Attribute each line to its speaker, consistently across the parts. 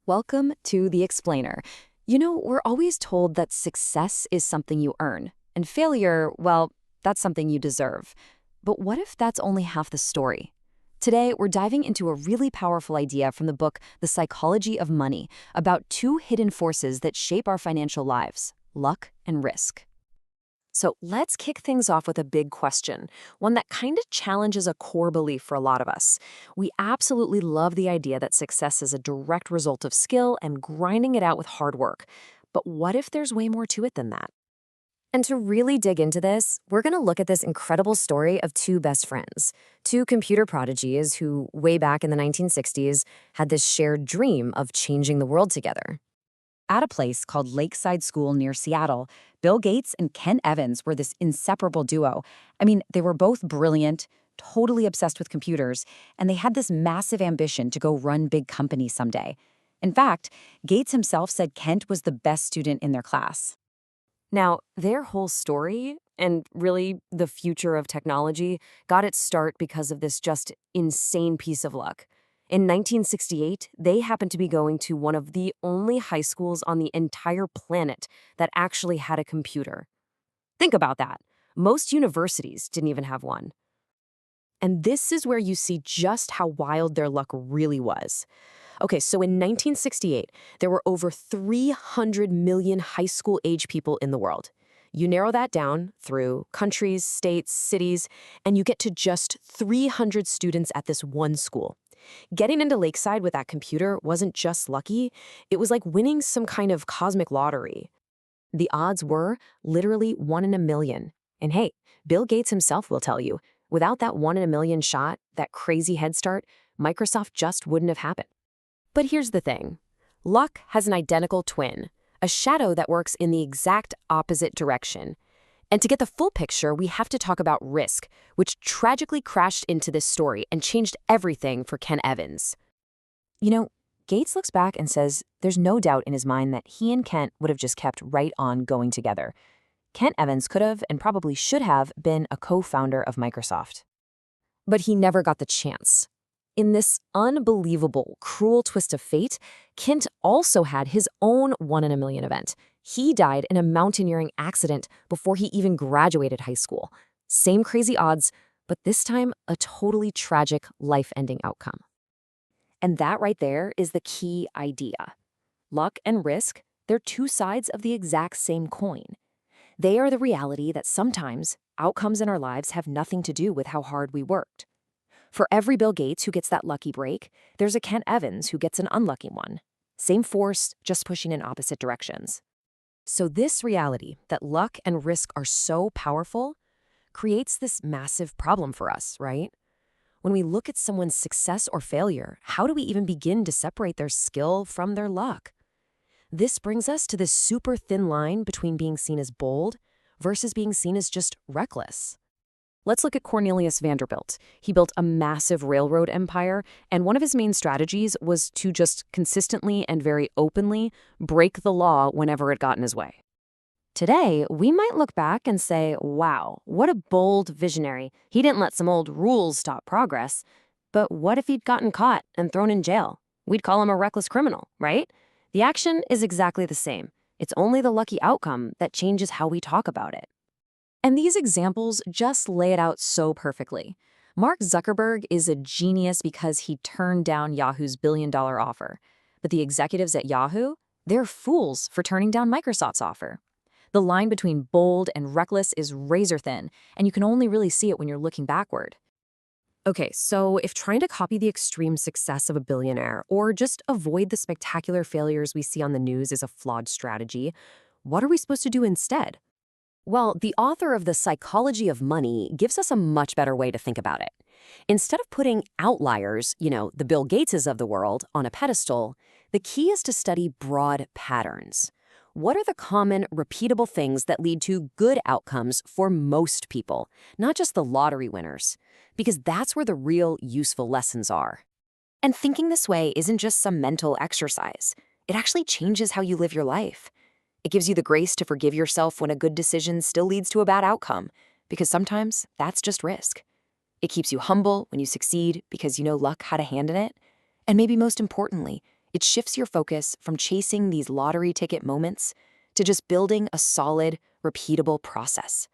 Speaker 1: Welcome to The Explainer. You know, we're always told that success is something you earn, and failure, well, that's something you deserve. But what if that's only half the story? Today, we're diving into a really powerful idea from the book The Psychology of Money about two hidden forces that shape our financial lives: luck and risk. So let's kick things off with a big question, one that kind of challenges a core belief for a lot of us. We absolutely love the idea that success is a direct result of skill and grinding it out with hard work. But what if there's way more to it than that? And to really dig into this, we're going to look at this incredible story of two best friends, two computer prodigies who, way back in the 1960s, had this shared dream of changing the world together. At a place called Lakeside School near Seattle, Bill Gates and Ken Evans were this inseparable duo. I mean, they were both brilliant, totally obsessed with computers, and they had this massive ambition to go run big companies someday. In fact, Gates himself said Kent was the best student in their class. Now, their whole story, and really the future of technology, got its start because of this just insane piece of luck. In 1968, they happened to be going to one of the only high schools on the entire planet that actually had a computer. Think about that. Most universities didn't even have one. And this is where you see just how wild their luck really was. Okay, so in 1968, there were over 300 million high school-age people in the world. You narrow that down through countries, states, cities, and you get to just 300 students at this one school. Getting into Lakeside with that computer wasn't just lucky, it was like winning some kind of cosmic lottery. The odds were literally 1 in a million. And hey, Bill Gates himself will tell you, without that 1 in a million shot, that crazy head start, Microsoft just wouldn't have happened. But here's the thing. Luck has an identical twin, a shadow that works in the exact opposite direction. And to get the full picture, we have to talk about risk, which tragically crashed into this story and changed everything for Ken Evans. You know, Gates looks back and says there's no doubt in his mind that he and Kent would have just kept right on going together. Kent Evans could have and probably should have been a co-founder of Microsoft. But he never got the chance. In this unbelievable, cruel twist of fate, Kent also had his own 1 in a million event. He died in a mountaineering accident before he even graduated high school. Same crazy odds, but this time a totally tragic, life-ending outcome. And that right there is the key idea. Luck and risk, they're two sides of the exact same coin. They are the reality that sometimes outcomes in our lives have nothing to do with how hard we worked. For every Bill Gates who gets that lucky break, there's a Kent Evans who gets an unlucky one. Same force, just pushing in opposite directions. So this reality that luck and risk are so powerful creates this massive problem for us, right? When we look at someone's success or failure, how do we even begin to separate their skill from their luck? This brings us to this super thin line between being seen as bold versus being seen as just reckless. Let's look at Cornelius Vanderbilt. He built a massive railroad empire, and one of his main strategies was to just consistently and very openly break the law whenever it got in his way. Today, we might look back and say, wow, what a bold visionary. He didn't let some old rules stop progress. But what if he'd gotten caught and thrown in jail? We'd call him a reckless criminal, right? The action is exactly the same. It's only the lucky outcome that changes how we talk about it. And these examples just lay it out so perfectly. Mark Zuckerberg is a genius because he turned down Yahoo's billion-dollar offer. But the executives at Yahoo, they're fools for turning down Microsoft's offer. The line between bold and reckless is razor thin, and you can only really see it when you're looking backward. Okay, so if trying to copy the extreme success of a billionaire or just avoid the spectacular failures we see on the news is a flawed strategy, what are we supposed to do instead? Well, the author of The Psychology of Money gives us a much better way to think about it. Instead of putting outliers, the Bill Gateses of the world, on a pedestal, the key is to study broad patterns. What are the common, repeatable things that lead to good outcomes for most people, not just the lottery winners? Because that's where the real useful lessons are. And thinking this way isn't just some mental exercise. It actually changes how you live your life. It gives you the grace to forgive yourself when a good decision still leads to a bad outcome, because sometimes that's just risk. It keeps you humble when you succeed because you know luck had a hand in it. And maybe most importantly, It shifts your focus from chasing these lottery ticket moments to just building a solid, repeatable process.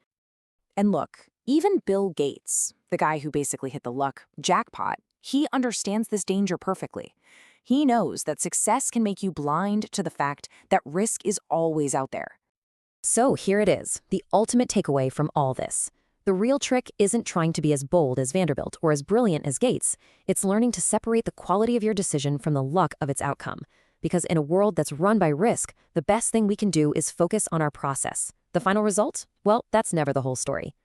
Speaker 1: And look, even Bill Gates, the guy who basically hit the luck jackpot, he understands this danger perfectly. He knows that success can make you blind to the fact that risk is always out there. So here it is, the ultimate takeaway from all this. The real trick isn't trying to be as bold as Vanderbilt or as brilliant as Gates. It's learning to separate the quality of your decision from the luck of its outcome. Because in a world that's run by risk, the best thing we can do is focus on our process. The final result? Well, that's never the whole story.